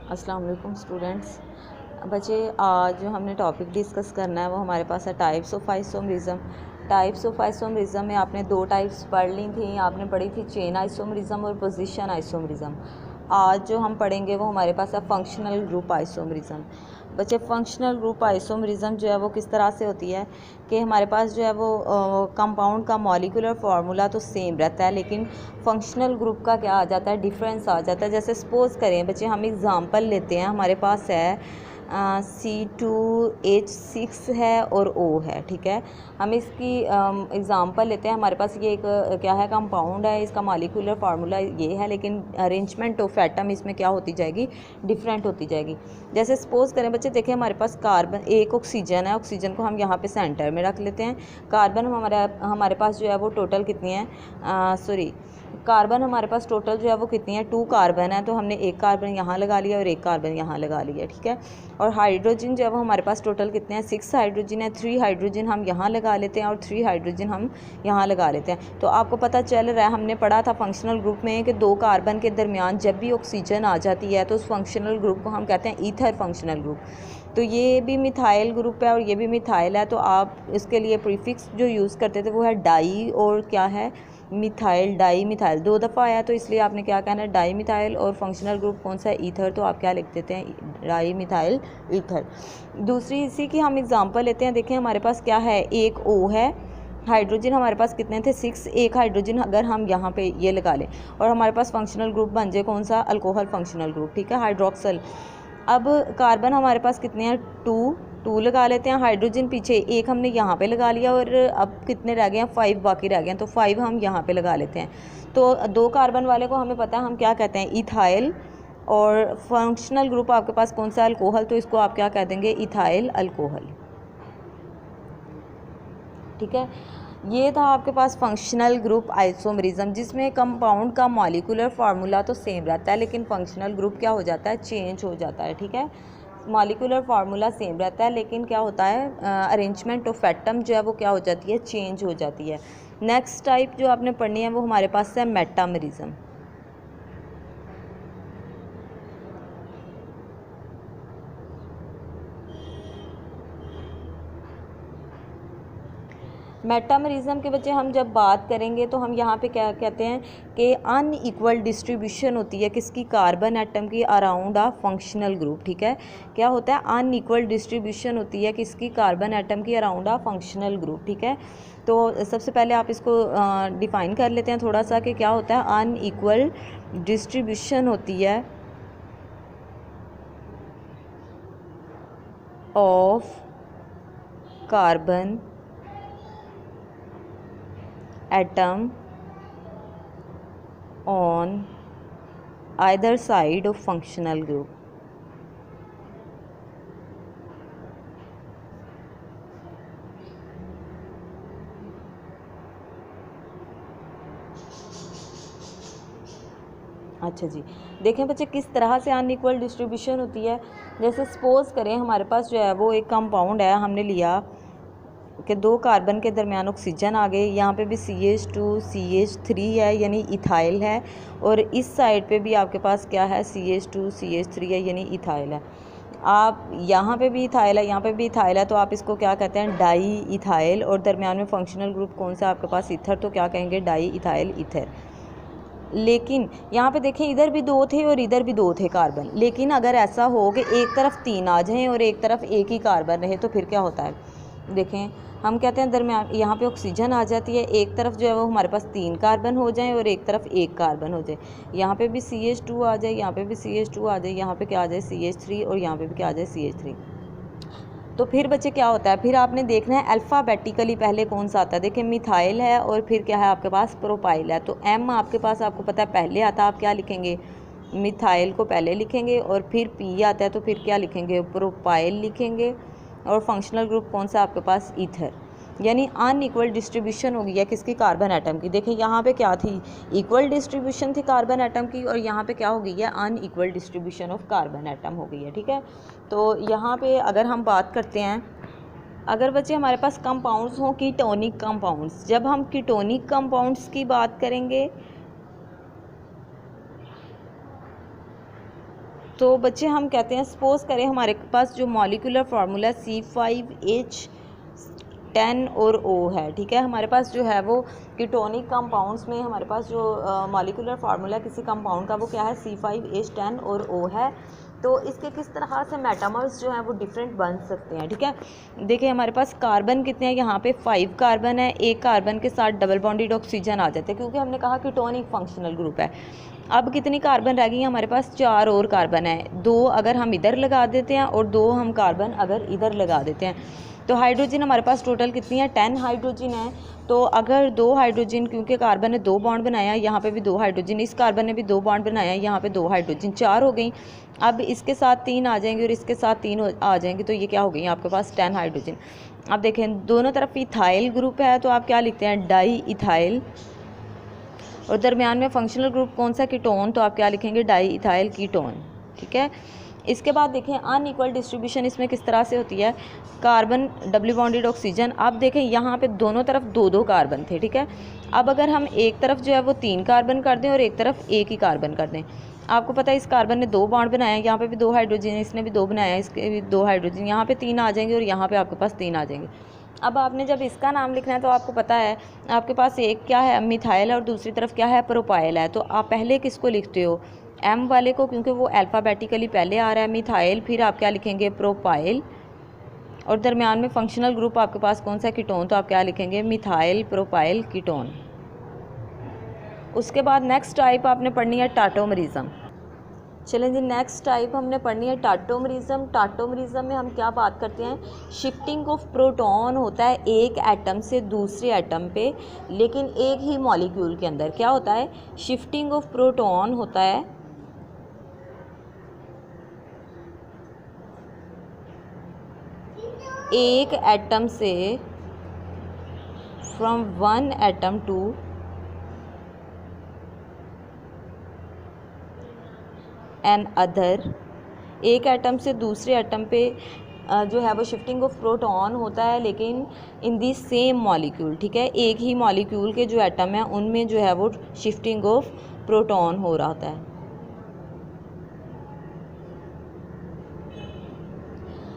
अस्सलाम वालेकुम स्टूडेंट्स। बच्चे, आज जो हमने टॉपिक डिस्कस करना है वो हमारे पास है types of isomerism. Types of isomerism में आपने दो टाइप्स पढ़ ली थी। आपने पढ़ी थी चेन आइसोमरिज्म और पोजीशन आइसोमरिज्म। आज जो हम पढ़ेंगे वो हमारे पास है फंक्शनल ग्रुप आइसोमरिज्म। बच्चे, फंक्शनल ग्रुप आइसोमरिज्म जो है वो किस तरह से होती है कि हमारे पास जो है वो कंपाउंड का मॉलिक्यूलर फार्मूला तो सेम रहता है, लेकिन फंक्शनल ग्रुप का क्या आ जाता है, डिफरेंस आ जाता है। जैसे सपोज़ करें बच्चे, हम एग्ज़ाम्पल लेते हैं, हमारे पास है C2H6 है और O है, ठीक है। हम इसकी एग्ज़ाम्पल लेते हैं। हमारे पास ये एक क्या है, कंपाउंड है, इसका मॉलिक्यूलर फार्मूला ये है, लेकिन अरेंजमेंट ऑफ एटम इसमें क्या होती जाएगी, डिफरेंट होती जाएगी। जैसे सपोज़ करें बच्चे, देखिए हमारे पास कार्बन, एक ऑक्सीजन है, ऑक्सीजन को हम यहाँ पे सेंटर में रख लेते हैं। कार्बन हमारे पास जो है वो टोटल कितनी है, कार्बन हमारे पास टोटल जो है वो कितनी है, 2 कार्बन है, तो हमने एक कार्बन यहाँ लगा लिया और एक कार्बन यहाँ लगा लिया, ठीक है। और हाइड्रोजन जो है वो हमारे पास टोटल कितने हैं, 6 हाइड्रोजन है। 3 हाइड्रोजन हम यहाँ लगा लेते हैं और 3 हाइड्रोजन हम यहाँ लगा लेते हैं। तो आपको पता चल रहा है, हमने पढ़ा था फंक्शनल ग्रुप में कि 2 कार्बन के दरमियान जब भी ऑक्सीजन आ जाती है तो उस फंक्शनल ग्रुप को हम कहते हैं ईथर फंक्शनल ग्रुप। तो ये भी मिथाइल ग्रुप है और ये भी मिथाइल है, तो आप इसके लिए प्रीफिक्स जो यूज़ करते थे वो है डाई और क्या है, मिथाइल। डाई मिथाइल 2 दफ़ा आया, तो इसलिए आपने क्या कहना है, डाई मिथाइल। और फंक्शनल ग्रुप कौन सा है, ईथर, तो आप क्या लिख देते हैं, डाई मिथाइल ईथर। दूसरी इसी की हम एग्जांपल लेते हैं। देखें हमारे पास क्या है, एक O है, हाइड्रोजन हमारे पास कितने थे, 6। एक हाइड्रोजन अगर हम यहाँ पे ये लगा लें और हमारे पास फंक्शनल ग्रुप बन जाए कौन सा, अल्कोहल फंक्शनल ग्रुप, ठीक है, हाइड्रोक्सल। अब कार्बन हमारे पास कितने हैं, 2 लगा लेते हैं। हाइड्रोजन पीछे एक हमने यहाँ पे लगा लिया और अब कितने रह गए हैं, 5 बाकी रह गए हैं, तो 5 हम यहाँ पे लगा लेते हैं। तो 2 कार्बन वाले को हमें पता है हम क्या कहते हैं, इथाइल। और फंक्शनल ग्रुप आपके पास कौन सा, अल्कोहल, तो इसको आप क्या कह देंगे, इथाइल अल्कोहल, ठीक है। ये था आपके पास फंक्शनल ग्रुप आइसोमरिज्म, जिसमें कंपाउंड का मॉलिक्यूलर फार्मूला तो सेम रहता है, लेकिन फंक्शनल ग्रुप क्या हो जाता है, चेंज हो जाता है, ठीक है। मॉलिक्यूलर फार्मूला सेम रहता है, लेकिन क्या होता है, अरेंजमेंट ऑफ एटम जो है वो क्या हो जाती है, चेंज हो जाती है। नेक्स्ट टाइप जो आपने पढ़नी है वो हमारे पास है मेटामरिज्म। मेटामरिज्म के बच्चे हम जब बात करेंगे तो हम यहाँ पे क्या कहते हैं कि अनइक्वल डिस्ट्रीब्यूशन होती है किसकी, कार्बन एटम की अराउंड आ फंक्शनल ग्रुप, ठीक है। क्या होता है, अनइक्वल डिस्ट्रीब्यूशन होती है किसकी, कार्बन एटम की अराउंड आ फंक्शनल ग्रुप, ठीक है। तो सबसे पहले आप इसको डिफाइन कर लेते हैं थोड़ा सा कि क्या होता है, अनइक्वल डिस्ट्रीब्यूशन होती है of carbon atom on either side of functional group। अच्छा जी, देखें बच्चे किस तरह से अनइक्वल डिस्ट्रीब्यूशन होती है। जैसे सपोज़ करें हमारे पास जो है वो एक कंपाउंड है, हमने लिया कि 2 कार्बन के दरमियान ऑक्सीजन आ गए, यहाँ पे भी CH2CH3 है यानी इथाइल है, और इस साइड पे भी आपके पास क्या है, CH2CH3 है यानी इथाइल है। आप यहाँ पे भी इथाइल है, यहाँ पे भी इथाइल है, तो आप इसको क्या कहते हैं, डाई इथाइल। और दरमियान में फंक्शनल ग्रुप कौन सा आपके पास, ईथर, तो क्या कहेंगे, डाई इथाइल ईथर। लेकिन यहाँ पे देखें इधर भी 2 थे और इधर भी 2 थे कार्बन, लेकिन अगर ऐसा हो कि एक तरफ 3 आ जाएँ और एक तरफ एक ही कार्बन रहे तो फिर क्या होता है, देखें हम कहते हैं दरमियान यहाँ पे ऑक्सीजन आ जाती है, एक तरफ जो है वो हमारे पास 3 कार्बन हो जाए और एक तरफ 1 कार्बन हो जाए। यहाँ पे भी CH2 आ जाए, यहाँ पे भी CH2 आ जाए, यहाँ पे क्या आ जाए, CH3, और यहाँ पे भी क्या आ जाए, CH3। तो फिर बच्चे क्या होता है, फिर आपने देखना है अल्फ़ाबेटिकली पहले कौन सा आता है। देखिए मिथाइल है और फिर क्या है आपके पास, प्रोपाइल है। तो M आपके पास आपको पता है पहले आता है, आप क्या लिखेंगे, मिथाइल को पहले लिखेंगे, और फिर P आता है तो फिर क्या लिखेंगे, प्रोपाइल लिखेंगे। और फंक्शनल ग्रुप कौन सा आपके पास, ईथर। यानी अनइक्वल डिस्ट्रीब्यूशन हो गई है किसकी, कार्बन एटम की। देखिए यहाँ पे क्या थी, इक्वल डिस्ट्रीब्यूशन थी कार्बन एटम की, और यहाँ पे क्या हो गई है, unequal distribution of carbon atom हो गई है, ठीक है। तो यहाँ पे अगर हम बात करते हैं, अगर बच्चे हमारे पास कंपाउंड्स हों, कीटोनिक कंपाउंड्स, जब हम कीटोनिक कंपाउंड्स की बात करेंगे तो बच्चे हम कहते हैं सपोज़ करें हमारे पास जो मॉलिक्यूलर फार्मूला C5H10 और O है, ठीक है। हमारे पास जो है वो कीटोनिक कंपाउंड्स में हमारे पास जो मॉलिक्यूलर फार्मूला किसी कंपाउंड का वो क्या है, C5H10 और O है। तो इसके किस तरह से मेटामर्स जो हैं वो डिफरेंट बन सकते हैं, ठीक है। देखिए हमारे पास कार्बन कितने हैं, यहाँ पे 5 कार्बन है, एक कार्बन के साथ डबल बॉन्डेड ऑक्सीजन आ जाते हैं क्योंकि हमने कहा कीटोनिक फंक्शनल ग्रुप है। अब कितनी कार्बन रह गई, हमारे पास 4 और कार्बन है, 2 अगर हम इधर लगा देते हैं और 2 हम कार्बन अगर इधर लगा देते हैं, तो हाइड्रोजन हमारे पास टोटल कितनी है, 10 हाइड्रोजन है। तो अगर 2 हाइड्रोजन, क्योंकि कार्बन ने 2 बॉन्ड बनाया, यहाँ पे भी 2 हाइड्रोजन, इस कार्बन ने भी 2 बॉन्ड बनाया, यहाँ पे 2 हाइड्रोजन, 4 हो गई। अब इसके साथ 3 आ जाएंगे और इसके साथ 3 आ जाएंगे, तो ये क्या हो गई आपके पास 10 हाइड्रोजन। अब देखें दोनों तरफ इथाइल ग्रुप है, तो आप क्या लिखते हैं, डाई इथाइल, और दरमियान में फंक्शनल ग्रुप कौन सा, कीटोन, तो आप क्या लिखेंगे, डाई इथाइल कीटोन, ठीक है। इसके बाद देखें अनइक्वल डिस्ट्रीब्यूशन इसमें किस तरह से होती है, कार्बन डबल बॉन्डेड ऑक्सीजन। अब देखें यहाँ पे दोनों तरफ 2-2 कार्बन थे, ठीक है। अब अगर हम एक तरफ जो है वो 3 कार्बन कर दें और एक तरफ 1 ही कार्बन कर दें, आपको पता है इस कार्बन ने 2 बॉन्ड बनाया, यहाँ पे भी 2 हाइड्रोजन, इसने भी 2 बनाया, इसके भी 2 हाइड्रोजन, यहाँ पे 3 आ जाएंगे और यहाँ पे आपके पास 3 आ जाएंगे। अब आपने जब इसका नाम लिखना है तो आपको पता है आपके पास एक क्या है, मिथाइल है, और दूसरी तरफ क्या है, प्रोपाइल है। तो आप पहले किसको लिखते हो, एम वाले को, क्योंकि वो अल्फ़ाबेटिकली पहले आ रहा है, मिथाइल, फिर आप क्या लिखेंगे, प्रोपाइल, और दरमियान में फंक्शनल ग्रुप आपके पास कौन सा, कीटोन, तो आप क्या लिखेंगे, मिथाइल प्रोपाइल कीटोन। उसके बाद नेक्स्ट टाइप आपने पढ़नी है टाटोमरिज्म। चलें जी, नेक्स्ट टाइप हमने पढ़नी है टाटोमरिज्म। टाटोमरिज्म में हम क्या बात करते हैं, शिफ्टिंग ऑफ प्रोटॉन होता है एक एटम से दूसरे एटम पे, लेकिन एक ही मॉलिक्यूल के अंदर क्या होता है, शिफ्टिंग ऑफ प्रोटॉन होता है एक एटम से, from one atom to another, एक एटम से दूसरे एटम पे जो है वो शिफ्टिंग ऑफ प्रोटॉन होता है, लेकिन इन दी सेम मॉलिक्यूल, ठीक है। एक ही मॉलिक्यूल के जो एटम हैं उनमें जो है वो शिफ्टिंग ऑफ प्रोटॉन हो रहा होता है।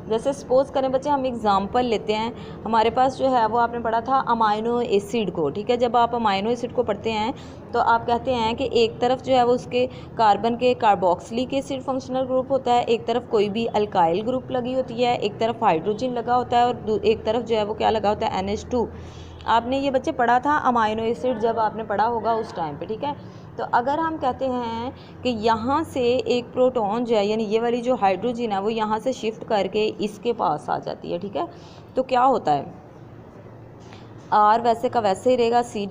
जैसे सपोज़ करें बच्चे, हम एग्ज़ाम्पल लेते हैं, हमारे पास जो है वो आपने पढ़ा था अमाइनो एसिड को, ठीक है। जब आप अमाइनो एसिड को पढ़ते हैं तो आप कहते हैं कि एक तरफ जो है वो उसके कार्बन के कार्बोक्सिलिक एसिड फंक्शनल ग्रुप होता है, एक तरफ कोई भी अल्काइल ग्रुप लगी होती है, एक तरफ हाइड्रोजन लगा होता है, और एक तरफ जो है वो क्या लगा होता है, NH2। आपने ये बच्चे पढ़ा था अमाइनो एसिड, जब आपने पढ़ा होगा उस टाइम पे, ठीक है। तो अगर हम कहते हैं कि यहाँ से एक प्रोटॉन जो है, यानी ये वाली जो हाइड्रोजन है वो यहाँ से शिफ्ट करके इसके पास आ जाती है, ठीक है, तो क्या होता है, आर वैसे का वैसे ही रहेगा, सी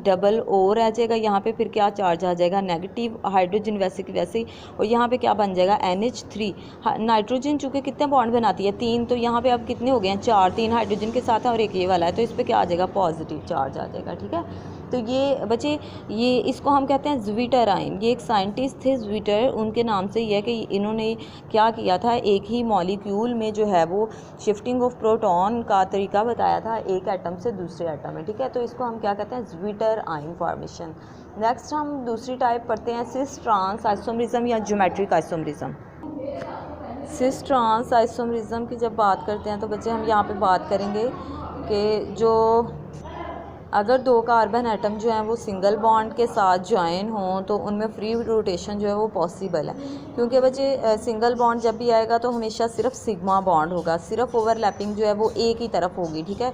डबल ओ रह जाएगा, यहाँ पे फिर क्या चार्ज आ जाएगा, नेगेटिव, हाइड्रोजन वैसे की वैसे ही, और यहाँ पे क्या बन जाएगा, NH3। नाइट्रोजन चूँकि कितने बॉन्ड बनाती है, 3, तो यहाँ पे अब कितने हो गए हैं, 4, 3 हाइड्रोजन के साथ है और एक ये वाला है, तो इस पर क्या आ जाएगा, पॉजिटिव चार्ज आ जाएगा, ठीक है। तो ये बच्चे, ये इसको हम कहते हैं ज़्विटर आयन। ये एक साइंटिस्ट थे ज़्विटर, उनके नाम से ये है कि इन्होंने क्या किया था, एक ही मॉलिक्यूल में जो है वो शिफ्टिंग ऑफ प्रोटॉन का तरीका बताया था एक एटम से दूसरे एटम में, ठीक है। तो इसको हम क्या कहते हैं, ज़्विटर आयन फॉर्मेशन। नेक्स्ट हम दूसरी टाइप पढ़ते हैं सिस ट्रांस आइसोमरिज्म या geometric isomerism. Cis trans isomerism की जब बात करते हैं तो बच्चे हम यहाँ पे बात करेंगे कि जो अगर 2 कार्बन एटम जो हैं वो सिंगल बॉन्ड के साथ ज्वाइन हों तो उनमें फ्री रोटेशन जो है वो पॉसिबल है, क्योंकि बच्चे सिंगल बॉन्ड जब भी आएगा तो हमेशा सिर्फ सिग्मा बॉन्ड होगा, सिर्फ ओवरलैपिंग जो है वो एक ही तरफ होगी, ठीक है।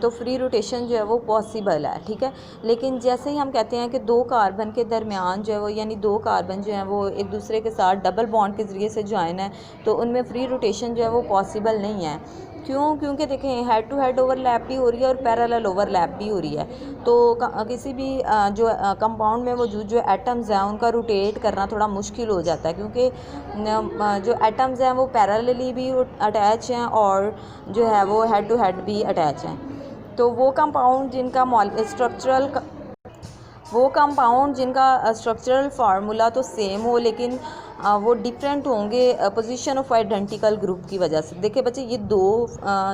तो फ्री रोटेशन जो है वो पॉसिबल है, ठीक है। लेकिन जैसे ही हम कहते हैं कि 2 कार्बन के दरमियान जो है वो, यानी 2 कार्बन जो हैं वो एक दूसरे के साथ डबल बॉन्ड के ज़रिए से ज्वाइन है, तो उनमें फ्री रोटेशन जो है वो पॉसिबल नहीं है। क्यों? क्योंकि देखें हेड टू हेड ओवरलैप भी हो रही है और पैरेलल ओवरलैप भी हो रही है। तो किसी भी जो कंपाउंड में मौजूद जो एटम्स हैं उनका रोटेट करना थोड़ा मुश्किल हो जाता है, क्योंकि जो एटम्स हैं वो पैरेलली भी अटैच हैं और जो है वो हेड टू हेड भी अटैच हैं। तो वो कंपाउंड जिनका स्ट्रक्चरल फार्मूला तो सेम हो, लेकिन वो डिफरेंट होंगे पोजीशन ऑफ आइडेंटिकल ग्रुप की वजह से। देखिए बच्चे ये दो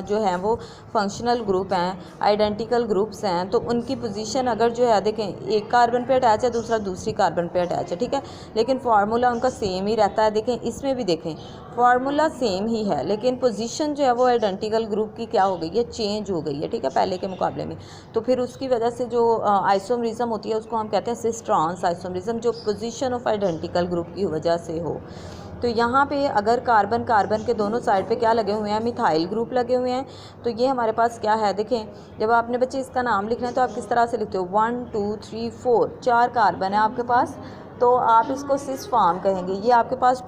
जो हैं वो फंक्शनल ग्रुप हैं, आइडेंटिकल ग्रुप्स हैं, तो उनकी पोजीशन अगर जो है देखें एक कार्बन पे अटैच है, दूसरा दूसरी कार्बन पे अटैच है, ठीक है, लेकिन फार्मूला उनका सेम ही रहता है। देखें इसमें भी देखें फार्मूला सेम ही है, लेकिन पोजीशन जो है वो आइडेंटिकल ग्रुप की क्या हो गई है, चेंज हो गई है, ठीक है, पहले के मुकाबले में। तो फिर उसकी वजह से जो आइसोमरिज्म होती है उसको हम कहते हैं सिस ट्रांस आइसोमरिज्म, जो पोजीशन ऑफ आइडेंटिकल ग्रुप की वजह से हो। तो यहाँ पे अगर कार्बन कार्बन के दोनों साइड पे क्या लगे हुए हैं, मिथाइल ग्रुप लगे हुए हैं, तो ये हमारे पास क्या है, देखें जब आपने बच्चे इसका नाम लिखना है तो आप किस तरह से लिखते हो, 1 2 3 4, 4 कार्बन है आपके पास, तो आप इसको सिस फॉर्म कहेंगे। ये आपके पास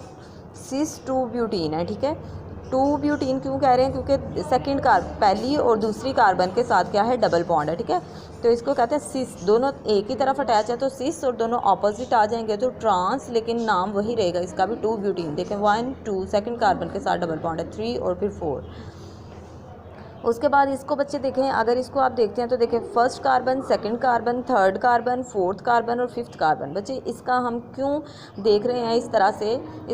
सिस 2 ब्यूटीन है, ठीक है। 2 ब्यूटीन क्यों कह रहे हैं, क्योंकि सेकंड पहली और दूसरी कार्बन के साथ क्या है, डबल बॉन्ड है, ठीक है, तो इसको कहते हैं सिस। दोनों एक ही तरफ अटैच है तो सिस, और दोनों ऑपोजिट आ जाएंगे तो ट्रांस, लेकिन नाम वही रहेगा इसका भी 2 ब्यूटीन। देखें 1 2 सेकंड कार्बन के साथ डबल बॉन्ड है, 3 और फिर 4। उसके बाद इसको बच्चे देखें, अगर इसको आप देखते हैं तो देखें first carbon, second carbon, third carbon, fourth carbon और फिफ्थ कार्बन। बच्चे इसका हम क्यों देख रहे हैं इस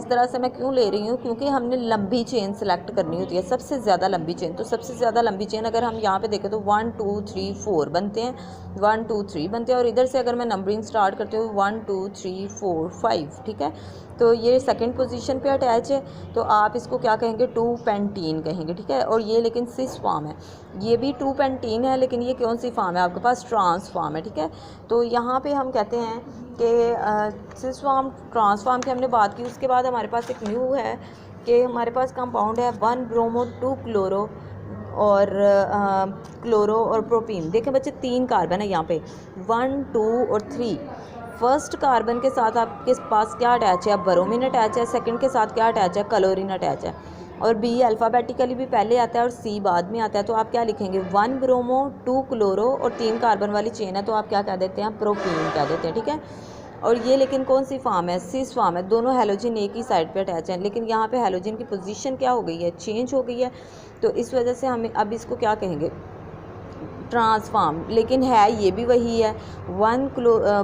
तरह से मैं क्यों ले रही हूँ, क्योंकि हमने लंबी चेन सेलेक्ट करनी होती है, सबसे ज़्यादा लंबी चेन। तो सबसे ज़्यादा लंबी चेन अगर हम यहाँ पे देखें तो 1 2 3 4 बनते हैं, 1 2 3 बनते हैं, और इधर से अगर मैं नंबरिंग स्टार्ट करती हूँ 1 2 3 4 5, ठीक है, तो ये सेकंड पोजीशन पे अटैच है, तो आप इसको क्या कहेंगे, 2 पेंटीन कहेंगे, ठीक है। और ये लेकिन सिस फॉर्म है, ये भी 2 पेंटीन है, लेकिन ये कौन सी फॉर्म है आपके पास, ट्रांस फॉर्म है, ठीक है। तो यहाँ पे हम कहते हैं कि सिस फॉर्म ट्रांस फॉर्म की हमने बात की। उसके बाद हमारे पास एक न्यू है कि हमारे पास कंपाउंड है 1 ब्रोमो 2 क्लोरो और क्लोरो और प्रोपीन। देखें बच्चे 3 कार्बन है यहाँ पे, 1 2 और 3। फर्स्ट कार्बन के साथ आपके पास क्या अटैच है, ब्रोमीन अटैच है, सेकंड के साथ क्या अटैच है, क्लोरीन अटैच है, और बी अल्फ़ाबेटिकली भी पहले आता है और सी बाद में आता है। तो आप क्या लिखेंगे, 1 ब्रोमो 2 क्लोरो और 3 कार्बन वाली चेन है, तो आप क्या कह देते हैं, प्रोपीन कह देते हैं, ठीक है। और ये लेकिन कौन सी फॉर्म है, सिस फॉर्म है, दोनों हेलोजन एक ही साइड पे अटैच हैं, लेकिन यहाँ पे हेलोजन की पोजीशन क्या हो गई है, चेंज हो गई है, तो इस वजह से हमें अब इसको क्या कहेंगे, ट्रांसफॉर्म। लेकिन है ये भी वही है, 1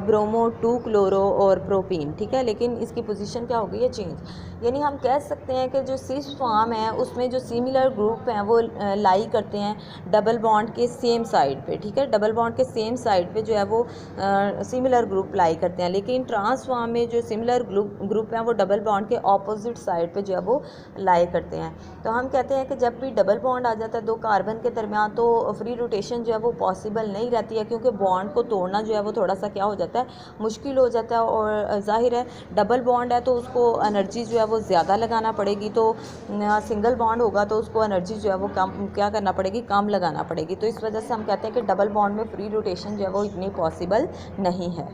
ब्रोमो 2 क्लोरो और प्रोपीन, ठीक है, लेकिन इसकी पोजीशन क्या हो गई है, चेंज। यानी हम कह सकते हैं कि जो सिस फॉर्म है उसमें जो सिमिलर ग्रुप हैं वो लाई करते हैं डबल बॉन्ड के सेम साइड पे, ठीक है, डबल बॉन्ड के सेम साइड पे जो है वो सिमिलर ग्रुप लाई करते हैं, लेकिन ट्रांस फॉर्म में जो सिमिलर ग्रुप हैं वो डबल बॉन्ड के ऑपोजिट साइड पे जो है वो लाई करते हैं। तो हम कहते हैं कि जब भी डबल बॉन्ड आ जाता है 2 कार्बन के दरमियान तो फ्री रोटेशन जो है वो पॉसिबल नहीं रहती है, क्योंकि बॉन्ड को तोड़ना जो है वो थोड़ा सा क्या हो जाता है, मुश्किल हो जाता है, और जाहिर है डबल बॉन्ड है तो उसको एनर्जी जो है वो ज़्यादा लगाना पड़ेगी, तो सिंगल बॉन्ड होगा तो उसको एनर्जी जो है वो कम क्या करना पड़ेगी, कम लगाना पड़ेगी। तो इस वजह से हम कहते हैं कि डबल बॉन्ड में फ्री रोटेशन जो है वो इतनी पॉसिबल नहीं है।